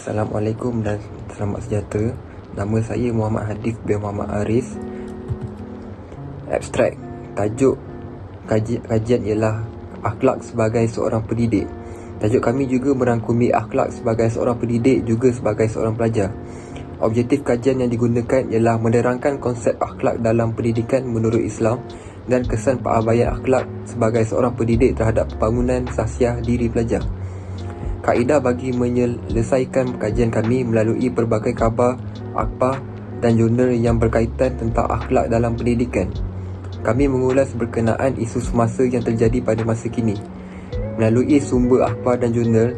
Assalamualaikum dan selamat sejahtera. Nama saya Muhammad Hadif bin Muhammad Aris. Abstrak tajuk kajian ialah akhlak sebagai seorang pendidik. Tajuk kami juga merangkumi akhlak sebagai seorang pendidik juga sebagai seorang pelajar. Objektif kajian yang digunakan ialah menerangkan konsep akhlak dalam pendidikan menurut Islam dan kesan pengabaian akhlak sebagai seorang pendidik terhadap pembangunan sahsiah diri pelajar. Kaedah bagi menyelesaikan kajian kami melalui pelbagai khabar, akhbar dan jurnal yang berkaitan tentang akhlak dalam pendidikan. Kami mengulas berkenaan isu semasa yang terjadi pada masa kini. Melalui sumber akhbar dan jurnal,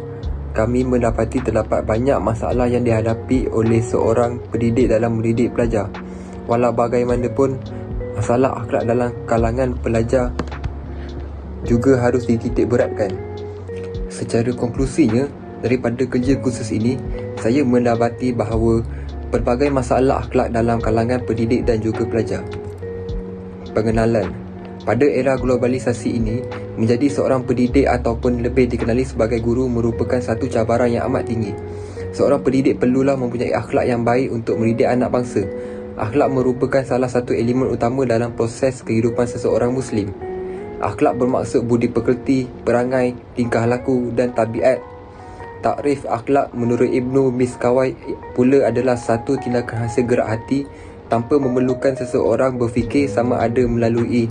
kami mendapati terdapat banyak masalah yang dihadapi oleh seorang pendidik dalam mendidik pelajar. Walau bagaimanapun, masalah akhlak dalam kalangan pelajar juga harus dititik beratkan. Secara konklusinya, daripada kerja khusus ini, saya mendapati bahawa pelbagai masalah akhlak dalam kalangan pendidik dan juga pelajar. Pengenalan. Pada era globalisasi ini, menjadi seorang pendidik ataupun lebih dikenali sebagai guru merupakan satu cabaran yang amat tinggi. Seorang pendidik perlulah mempunyai akhlak yang baik untuk mendidik anak bangsa. Akhlak merupakan salah satu elemen utama dalam proses kehidupan seseorang Muslim. Akhlak bermaksud budi pekerti, perangai, tingkah laku dan tabiat. Takrif akhlak menurut Ibnu Miskawai pula adalah satu tindakan hasil gerak hati tanpa memerlukan seseorang berfikir sama ada melalui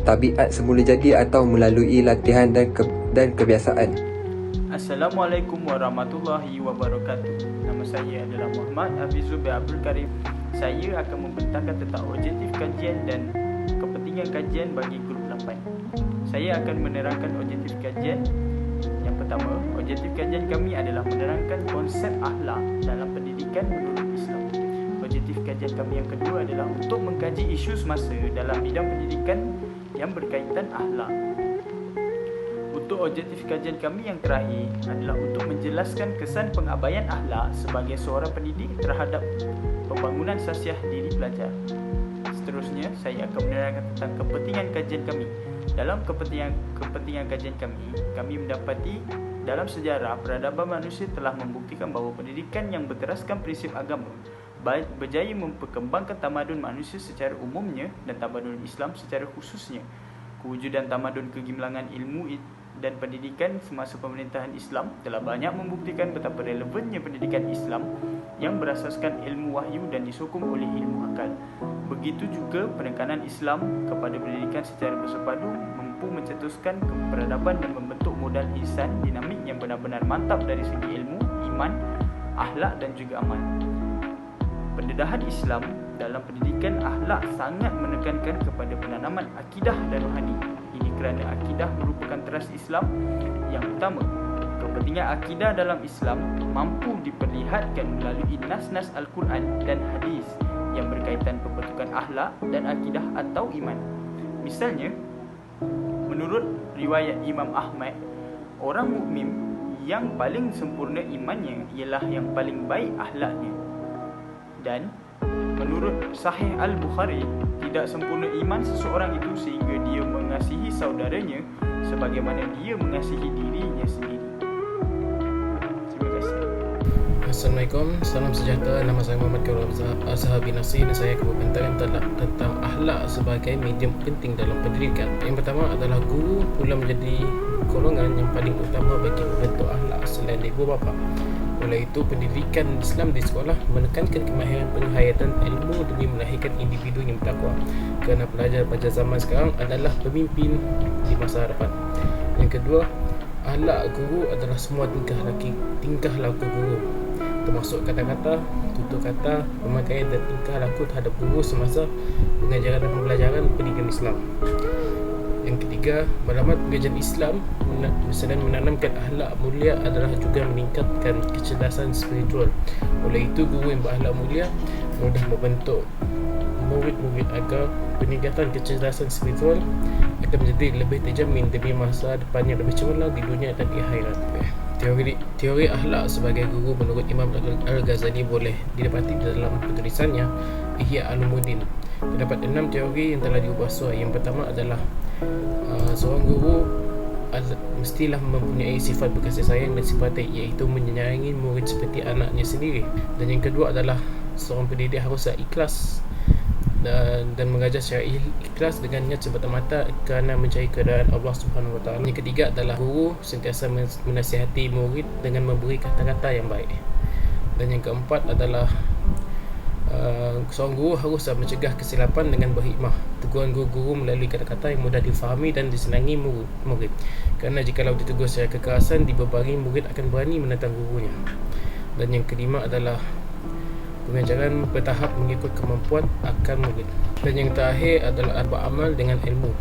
tabiat semula jadi atau melalui latihan dan kebiasaan. Assalamualaikum warahmatullahi wabarakatuh. Nama saya adalah Muhammad Hafizul bin Abdul Karim. Saya akan membentangkan tentang objektif kajian dan kepentingan kajian bagi grup 8. Saya akan menerangkan objektif kajian. Yang pertama, objektif kajian kami adalah menerangkan konsep akhlak dalam pendidikan menurut Islam. Objektif kajian kami yang kedua adalah untuk mengkaji isu semasa dalam bidang pendidikan yang berkaitan akhlak. Untuk objektif kajian kami yang terakhir adalah untuk menjelaskan kesan pengabaian akhlak sebagai seorang pendidik terhadap pembangunan sahsiah diri pelajar. Seterusnya, saya akan menerangkan tentang kepentingan kajian kami. Dalam kepentingan kajian kami mendapati dalam sejarah peradaban manusia telah membuktikan bahawa pendidikan yang berteraskan prinsip agama berjaya memperkembangkan tamadun manusia secara umumnya dan tamadun Islam secara khususnya. Kewujudan tamadun kegemilangan ilmu dan pendidikan semasa pemerintahan Islam telah banyak membuktikan betapa relevannya pendidikan Islam yang berasaskan ilmu wahyu dan disokong oleh ilmu akal. Begitu juga penekanan Islam kepada pendidikan secara bersepadu mampu mencetuskan keperadaban dan membentuk modal insan dinamik yang benar-benar mantap dari segi ilmu, iman, akhlak dan juga amal. Pendedahan Islam dalam pendidikan akhlak sangat menekankan kepada penanaman akidah dan rohani. Ini kerana akidah merupakan teras Islam yang utama. Kepentingan akidah dalam Islam mampu diperlihatkan melalui nas-nas Al-Quran dan hadis yang berkaitan pembentukan akhlak dan akidah atau iman. Misalnya, menurut riwayat Imam Ahmad, orang mukmin yang paling sempurna imannya ialah yang paling baik akhlaknya. Dan menurut Sahih Al-Bukhari, tidak sempurna iman seseorang itu sehingga dia mengasihi saudaranya sebagaimana dia mengasihi dirinya sendiri. Terima kasih. Assalamualaikum, salam sejahtera. Nama saya Muhammad Kairul Azhar bin Nasir dan saya akan membentangkan tentang akhlak sebagai medium penting dalam pendidikan. Yang pertama adalah guru pula menjadi golongan yang paling utama bagi membentuk akhlak selain ibu bapa. Oleh itu, pendidikan Islam di sekolah menekankan kemahiran penghayatan ilmu demi melahirkan individu yang bertakwa. Kerana pelajar pada zaman sekarang adalah pemimpin di masa hadapan. Yang kedua, akhlak guru adalah semua tingkah laku guru, termasuk kata-kata, tutur kata, pemakaian dan tingkah laku terhadap guru semasa pengajaran dan pembelajaran pendidikan Islam. Yang ketiga, malamat pengajian Islam selain menanamkan akhlak mulia adalah juga meningkatkan kecerdasan spiritual. Oleh itu, guru yang berakhlak mulia mudah membentuk murid-murid agar peningkatan kecerdasan spiritual akan menjadi lebih terjamin demi masa depan yang lebih cemerlang di dunia dan di akhirat. Teori akhlak sebagai guru menurut Imam Al-Ghazali boleh didapati dalam penulisannya Ihya Ulumuddin. Terdapat 6 teori yang telah diubah suai. Yang pertama adalah seorang guru mestilah mempunyai sifat berkasih sayang dan simpati, iaitu menyayangi murid seperti anaknya sendiri. Dan yang kedua adalah seorang pendidik harus ikhlas dan mengajar secara ikhlas dengan niat semata-mata kerana mencari keredaan Allah Subhanahu Wa Taala. Yang ketiga adalah guru sentiasa menasihati murid dengan memberi kata-kata yang baik. Dan yang keempat adalah seorang guru harus mencegah kesilapan dengan berhikmah. Teguran guru melalui kata-kata yang mudah difahami dan disenangi murid. Kerana jikalau ditegur secara kekerasan, dibebani, murid akan berani menentang gurunya. Dan yang kelima adalah pengajaran bertahap mengikut kemampuan akan murid. Dan yang terakhir adalah beramal dengan ilmu.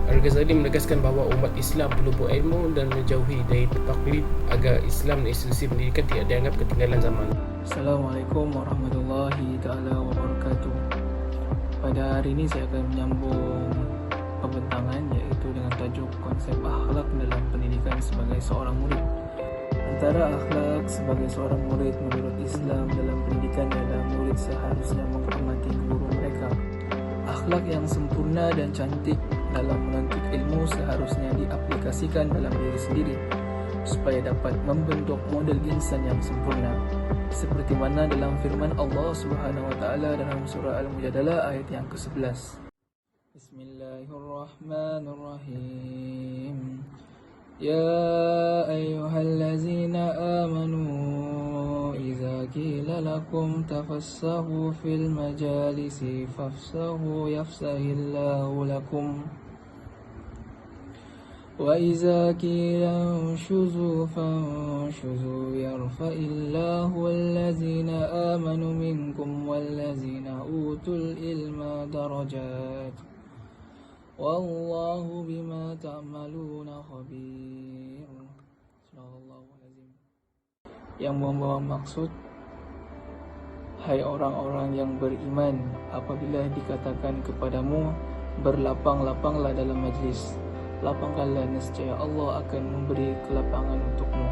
Al-Ghazali menegaskan bahawa umat Islam perlu berilmu dan menjauhi dari taklid agar Islam dan institusi pendidikan tidak dianggap ketinggalan zaman. Assalamualaikum warahmatullahi ta'ala wabarakatuh. Pada hari ini saya akan menyambung pembentangan, iaitu dengan tajuk konsep akhlak dalam pendidikan sebagai seorang murid. Antara akhlak sebagai seorang murid menurut Islam dalam pendidikan adalah murid seharusnya menghormati guru mereka. Akhlak yang sempurna dan cantik dalam menuntut ilmu seharusnya diaplikasikan dalam diri sendiri supaya dapat membentuk model insan yang sempurna, seperti mana dalam firman Allah Subhanahu Wa Taala dalam surah Al-Mujadalah ayat yang ke-11. Bismillahirrahmanirrahim. Ya ayyuhallazina amanu idza qila lakum tafassahu fil majalisi fafsahu yafsahillahu lakum wa idza qila anshuzu fanshuzu yarfa'illahu allazina amanu minkum wallazina utul ilma darajat wallahu bima ta'maluna khabir. Subhanallahul. Yang membawa maksud, hai orang-orang yang beriman, apabila dikatakan kepadamu berlapang-lapanglah dalam majlis, lapangkanlah, nescaya Allah akan memberi kelapangan untukmu.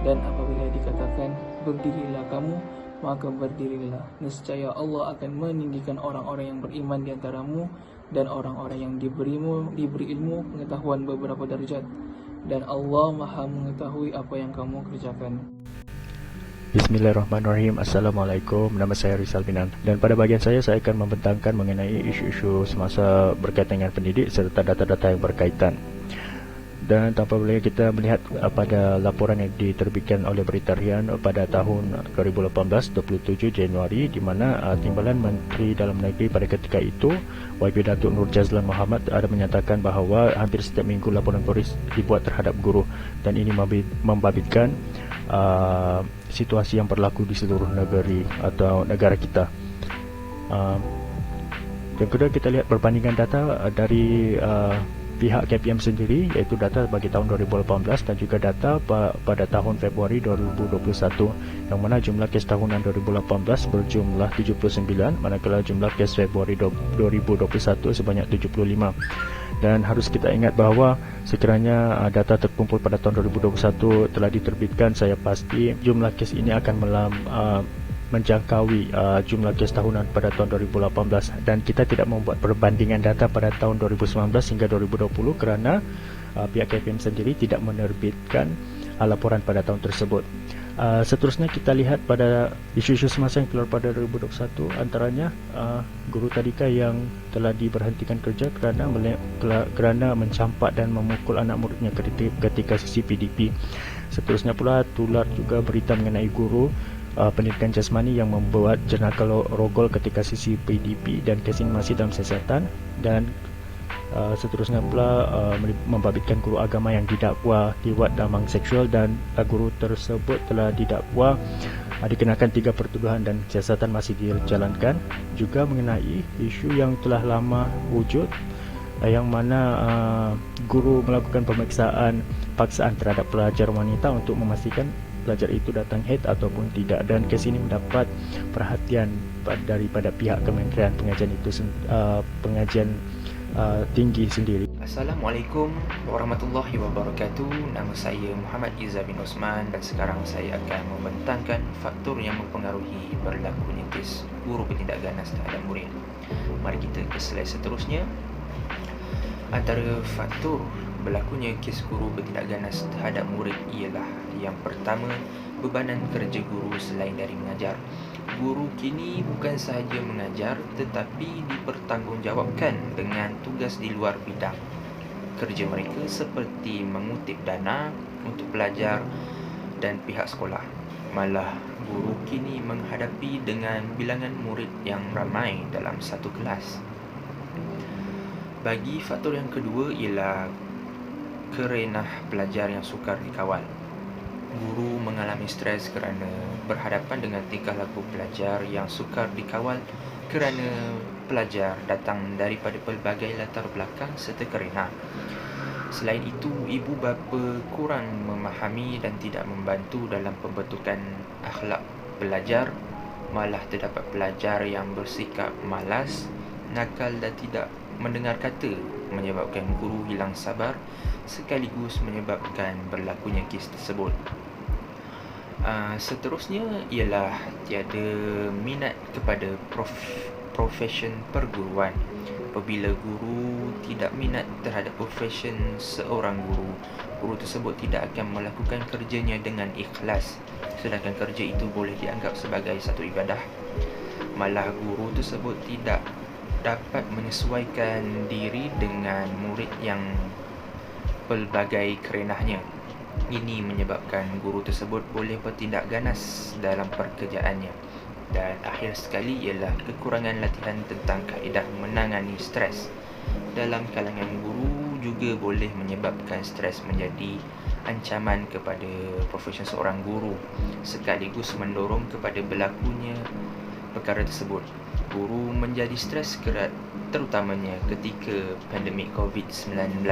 Dan apabila dikatakan berdirilah kamu, maka berdirilah, nescaya Allah akan meninggikan orang-orang yang beriman di antaramu dan orang-orang yang diberi ilmu pengetahuan beberapa darjat, dan Allah Maha mengetahui apa yang kamu kerjakan. Bismillahirrahmanirrahim. Assalamualaikum. Nama saya Rizal Binan, dan pada bagian saya akan membentangkan mengenai isu-isu semasa berkaitan dengan pendidik serta data-data yang berkaitan. Dan tanpa boleh kita melihat pada laporan yang diterbitkan oleh Berita Harian pada tahun 2018 27 Januari, di mana Timbalan Menteri Dalam Negeri pada ketika itu YB Datuk Nur Jazlan Muhammad ada menyatakan bahawa hampir setiap minggu laporan polis dibuat terhadap guru, dan ini membabitkan situasi yang berlaku di seluruh negeri atau negara kita. Yang kedua, kita lihat perbandingan data dari pihak KPM sendiri, iaitu data bagi tahun 2018 dan juga data pada tahun Februari 2021, yang mana jumlah kes tahunan 2018 berjumlah 79, manakala jumlah kes Februari 2021 sebanyak 75. Dan harus kita ingat bahawa sekiranya data terkumpul pada tahun 2021 telah diterbitkan, saya pasti jumlah kes ini akan menjangkaui jumlah kes tahunan pada tahun 2018, dan kita tidak membuat perbandingan data pada tahun 2019 hingga 2020 kerana pihak KPM sendiri tidak menerbitkan laporan pada tahun tersebut. Seterusnya kita lihat pada isu-isu semasa yang keluar pada 2021, antaranya guru tadika yang telah diberhentikan kerja kerana mencampak dan memukul anak muridnya ketika sesi PDP. Seterusnya pula tular juga berita mengenai guru pendidikan jasmani yang membuat jenaka rogol ketika sesi PDP, dan kes ini masih dalam siasatan. Dan seterusnya pula membabitkan guru agama yang didakwa liwat damang seksual, dan guru tersebut telah didakwa dikenakan 3 pertuduhan dan siasatan masih dijalankan. Juga mengenai isu yang telah lama wujud, yang mana guru melakukan pemeriksaan paksaan terhadap pelajar wanita untuk memastikan pelajar itu datang haid ataupun tidak, dan kes ini mendapat perhatian daripada pihak Kementerian Pengajian Tinggi sendiri. Assalamualaikum warahmatullahi wabarakatuh. Nama saya Muhammad Izzah bin Osman, dan sekarang saya akan membentangkan faktor yang mempengaruhi berlakunya kes guru bertindak ganas terhadap murid. Mari kita ke slide seterusnya. Antara faktor berlakunya kes guru bertindak ganas terhadap murid ialah yang pertama, bebanan kerja guru selain dari mengajar. Guru kini bukan sahaja mengajar tetapi dipertanggungjawabkan dengan tugas di luar bidang kerja mereka seperti mengutip dana untuk pelajar dan pihak sekolah. Malah guru kini menghadapi dengan bilangan murid yang ramai dalam satu kelas. Bagi faktor yang kedua ialah kerenah pelajar yang sukar dikawal. Guru mengalami stres kerana berhadapan dengan tingkah laku pelajar yang sukar dikawal kerana pelajar datang daripada pelbagai latar belakang serta kerenah. Selain itu, ibu bapa kurang memahami dan tidak membantu dalam pembentukan akhlak pelajar. Malah terdapat pelajar yang bersikap malas, nakal dan tidak mendengar kata, menyebabkan guru hilang sabar sekaligus menyebabkan berlakunya kes tersebut. Seterusnya ialah tiada minat kepada profession perguruan. Apabila guru tidak minat terhadap profession seorang guru, guru tersebut tidak akan melakukan kerjanya dengan ikhlas, sedangkan kerja itu boleh dianggap sebagai satu ibadah. Malah guru tersebut tidak dapat menyesuaikan diri dengan murid yang pelbagai kerenahnya. Ini menyebabkan guru tersebut boleh bertindak ganas dalam pekerjaannya. Dan akhir sekali ialah kekurangan latihan tentang kaedah menangani stres. Dalam kalangan guru juga boleh menyebabkan stres menjadi ancaman kepada profesi seorang guru, sekaligus mendorong kepada berlakunya perkara tersebut. Guru menjadi stres terutamanya ketika pandemik COVID-19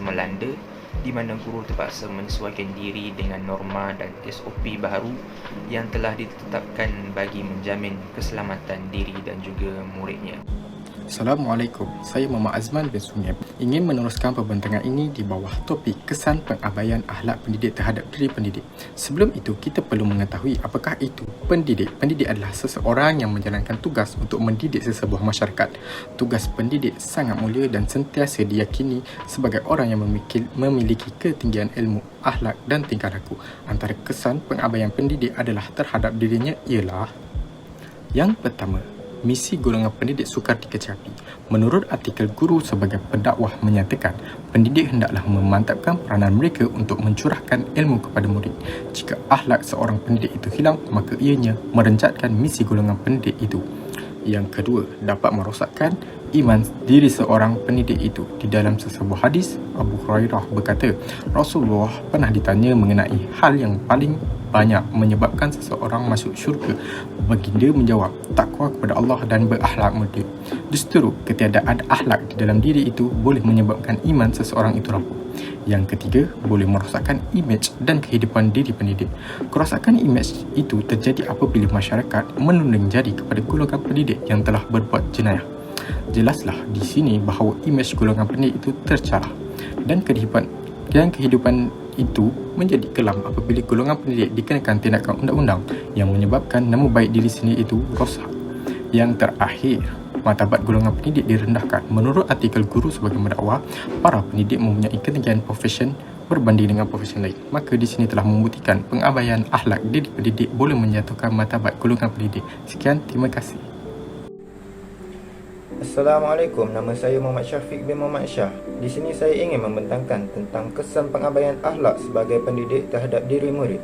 melanda, di mana guru terpaksa menyesuaikan diri dengan norma dan SOP baru yang telah ditetapkan bagi menjamin keselamatan diri dan juga muridnya. Assalamualaikum, saya Muhammad Azman bin Sunyab ingin meneruskan pembentangan ini di bawah topik kesan pengabaian akhlak pendidik terhadap diri pendidik. Sebelum itu, kita perlu mengetahui apakah itu pendidik. Pendidik adalah seseorang yang menjalankan tugas untuk mendidik sesebuah masyarakat. Tugas pendidik sangat mulia dan sentiasa diyakini sebagai orang yang memiliki ketinggian ilmu, akhlak dan tingkah laku. Antara kesan pengabaian pendidik adalah terhadap dirinya ialah: yang pertama, misi golongan pendidik sukar dikecapi. Menurut artikel Guru sebagai Pendakwah menyatakan, pendidik hendaklah memantapkan peranan mereka untuk mencurahkan ilmu kepada murid. Jika akhlak seorang pendidik itu hilang, maka ianya merencatkan misi golongan pendidik itu. Yang kedua, dapat merosakkan iman diri seorang pendidik itu. Di dalam sesebuah hadis, Abu Hurairah berkata, Rasulullah pernah ditanya mengenai hal yang paling banyak menyebabkan seseorang masuk syurga. Baginda menjawab, takwa kepada Allah dan berakhlak mulia. Justru ketiadaan akhlak di dalam diri itu boleh menyebabkan iman seseorang itu rapuh. Yang ketiga, boleh merosakkan imej dan kehidupan diri pendidik. Kerosakan imej itu terjadi apabila masyarakat menunding jari kepada golongan pendidik yang telah berbuat jenayah. Jelaslah di sini bahawa imej golongan pendidik itu tercalah dan kehidupan itu menjadi kelam apabila golongan pendidik dikenakan tindakan undang-undang yang menyebabkan nama baik diri sendiri itu rosak. Yang terakhir, martabat golongan pendidik direndahkan. Menurut artikel Guru sebagai Pendakwah, para pendidik mempunyai ketinggian profesion berbanding dengan profesi lain. Maka di sini telah membuktikan pengabaian akhlak diri pendidik boleh menjatuhkan martabat golongan pendidik. Sekian, terima kasih. Assalamualaikum, nama saya Muhammad Syafiq bin Muhammad Syah. Di sini saya ingin membentangkan tentang kesan pengabaian akhlak sebagai pendidik terhadap diri murid.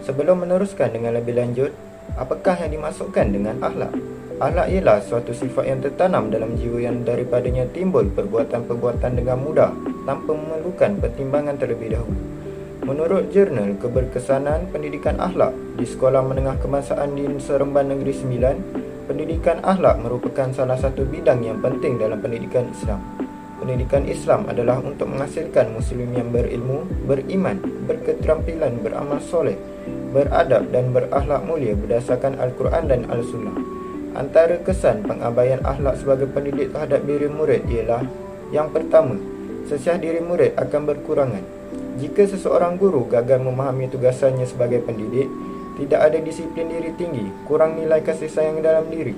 Sebelum meneruskan dengan lebih lanjut, apakah yang dimaksudkan dengan akhlak? Akhlak ialah suatu sifat yang tertanam dalam jiwa yang daripadanya timbul perbuatan-perbuatan dengan mudah tanpa memerlukan pertimbangan terlebih dahulu. Menurut Jurnal Keberkesanan Pendidikan Akhlak di Sekolah Menengah Kebangsaan di Seremban Negeri Sembilan, pendidikan akhlak merupakan salah satu bidang yang penting dalam pendidikan Islam. Pendidikan Islam adalah untuk menghasilkan Muslim yang berilmu, beriman, berketerampilan, beramal soleh, beradab dan berakhlak mulia berdasarkan Al-Quran dan Al-Sunnah. Antara kesan pengabaian akhlak sebagai pendidik terhadap diri murid ialah: yang pertama, sesiah diri murid akan berkurangan. Jika seseorang guru gagal memahami tugasannya sebagai pendidik, tidak ada disiplin diri tinggi, kurang nilai kasih sayang dalam diri.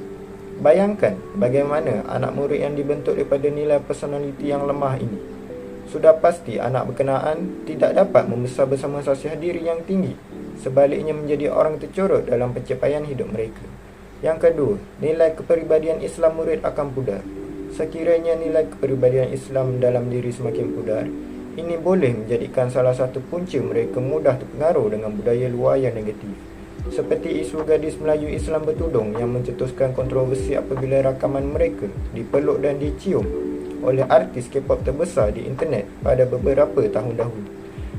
Bayangkan bagaimana anak murid yang dibentuk daripada nilai personaliti yang lemah ini. sudah pasti anak berkenaan tidak dapat membesar bersama sosial diri yang tinggi, sebaliknya menjadi orang tercorot dalam pencapaian hidup mereka. Yang kedua, nilai kepribadian Islam murid akan pudar. Sekiranya nilai kepribadian Islam dalam diri semakin pudar, ini boleh menjadikan salah satu punca mereka mudah terpengaruh dengan budaya luar yang negatif. Seperti isu gadis Melayu Islam bertudung yang mencetuskan kontroversi apabila rakaman mereka dipeluk dan dicium oleh artis K-pop terbesar di internet pada beberapa tahun dahulu.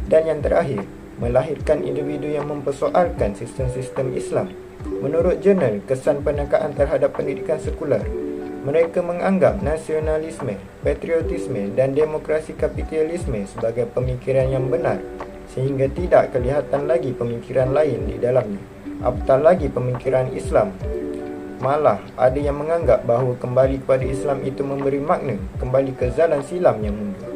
Dan yang terakhir, melahirkan individu yang mempersoalkan sistem-sistem Islam. Menurut jurnal Kesan Penekaan Terhadap Pendidikan Sekular, mereka menganggap nasionalisme, patriotisme dan demokrasi kapitalisme sebagai pemikiran yang benar, sehingga tidak kelihatan lagi pemikiran lain di dalamnya, apatah lagi pemikiran Islam. Malah ada yang menganggap bahawa kembali kepada Islam itu memberi makna kembali ke zalan silam yang mundur.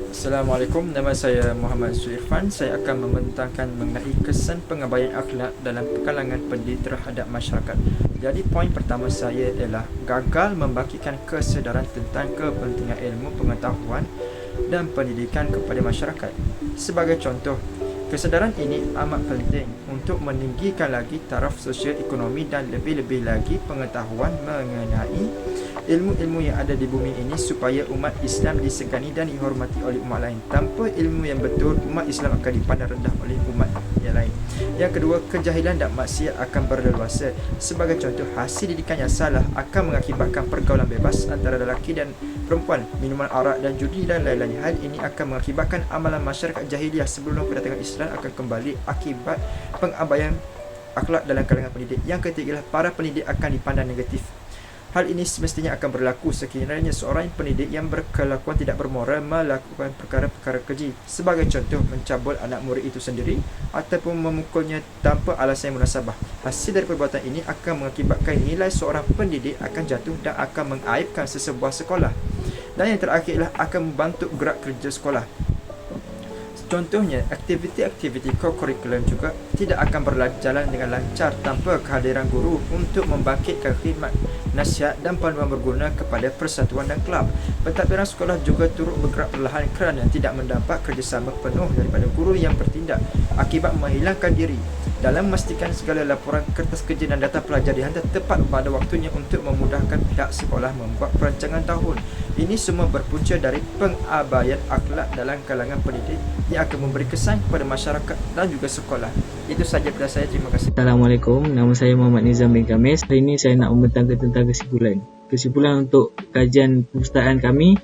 Assalamualaikum, nama saya Muhammad Suirfan. Saya akan membentangkan mengenai kesan pengabaian akhlak dalam kalangan pendidik terhadap masyarakat. Jadi poin pertama saya ialah gagal membagikan kesedaran tentang kepentingan ilmu pengetahuan dan pendidikan kepada masyarakat. Sebagai contoh, kesedaran ini amat penting untuk meninggikan lagi taraf sosial ekonomi dan lebih-lebih lagi pengetahuan mengenai ilmu-ilmu yang ada di bumi ini supaya umat Islam disegani dan dihormati oleh umat lain. Tanpa ilmu yang betul, umat Islam akan dipandang rendah oleh umat yang lain. Yang kedua, kejahilan dan maksiat akan berleluasa. Sebagai contoh, hasil didikan yang salah akan mengakibatkan pergaulan bebas antara lelaki dan perempuan, minuman arak dan judi dan lain-lain. Hal ini akan mengakibatkan amalan masyarakat jahiliah sebelum kedatangan Islam akan kembali akibat pengabaian akhlak dalam kalangan pendidik. Yang ketiga, para pendidik akan dipandang negatif. Hal ini semestinya akan berlaku sekiranya seorang pendidik yang berkelakuan tidak bermoral melakukan perkara-perkara keji. Sebagai contoh, mencabul anak murid itu sendiri ataupun memukulnya tanpa alasan yang munasabah. Hasil dari perbuatan ini akan mengakibatkan nilai seorang pendidik akan jatuh dan akan mengaibkan sesebuah sekolah. Dan yang terakhir ialah akan membantu gerak kerja sekolah. Contohnya, aktiviti-aktiviti co-curriculum juga tidak akan berjalan dengan lancar tanpa kehadiran guru untuk membangkitkan khidmat, nasihat dan panduan berguna kepada persatuan dan kelab. Pentadbiran sekolah juga turut bergerak perlahan kerana tidak mendapat kerjasama penuh daripada guru yang bertindak akibat menghilangkan diri dalam memastikan segala laporan kertas kerja dan data pelajar dihantar tepat pada waktunya untuk memudahkan pihak sekolah membuat perancangan tahun. Ini semua berpunca dari pengabaian akhlak dalam kalangan pendidik yang akan memberi kesan kepada masyarakat dan juga sekolah. Itu sahaja daripada saya. Terima kasih. Assalamualaikum, nama saya Muhammad Nizam bin Kamis. Hari ini saya nak membentangkan tentang kesimpulan. Kesimpulan untuk kajian perpustakaan kami,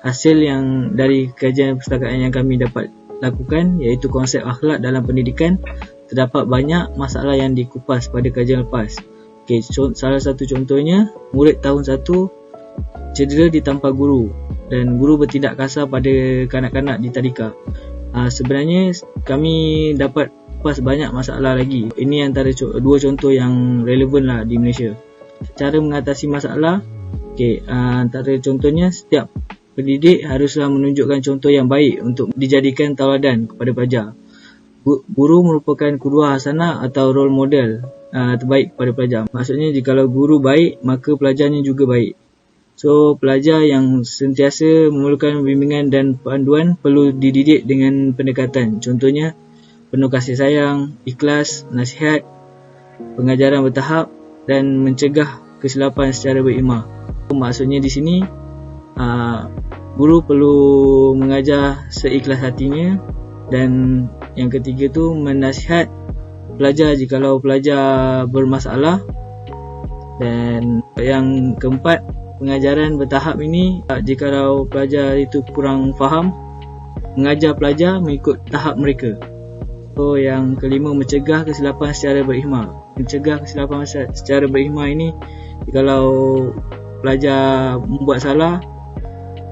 hasil yang dari kajian perpustakaan yang kami dapat lakukan iaitu konsep akhlak dalam pendidikan. Terdapat banyak masalah yang dikupas pada kajian lepas. Okay, salah satu contohnya, murid tahun 1 cedera ditampar guru dan guru bertindak kasar pada kanak-kanak di tadika. Sebenarnya kami dapat kupas banyak masalah lagi. Ini antara dua contoh yang relevan lah di Malaysia. Cara mengatasi masalah, antara contohnya, setiap pendidik haruslah menunjukkan contoh yang baik untuk dijadikan tauladan kepada pelajar. Guru merupakan qudwah hasanah atau role model terbaik kepada pelajar. Maksudnya jikalau guru baik, maka pelajarnya juga baik. So, pelajar yang sentiasa memerlukan bimbingan dan panduan perlu dididik dengan pendekatan. Contohnya, penuh kasih sayang, ikhlas, nasihat, pengajaran bertahap dan mencegah kesilapan secara berirma. Maksudnya di sini, guru perlu mengajar seikhlas hatinya, dan yang ketiga tu menasihat pelajar jikalau pelajar bermasalah, dan yang keempat, pengajaran bertahap ini, jikalau pelajar itu kurang faham, mengajar pelajar mengikut tahap mereka. So, yang kelima, mencegah kesilapan secara berhikmah. Mencegah kesilapan secara berhikmah ini, jikalau pelajar membuat salah,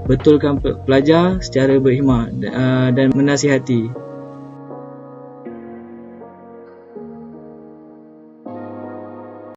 betulkan pelajar secara berhikmah dan menasihati.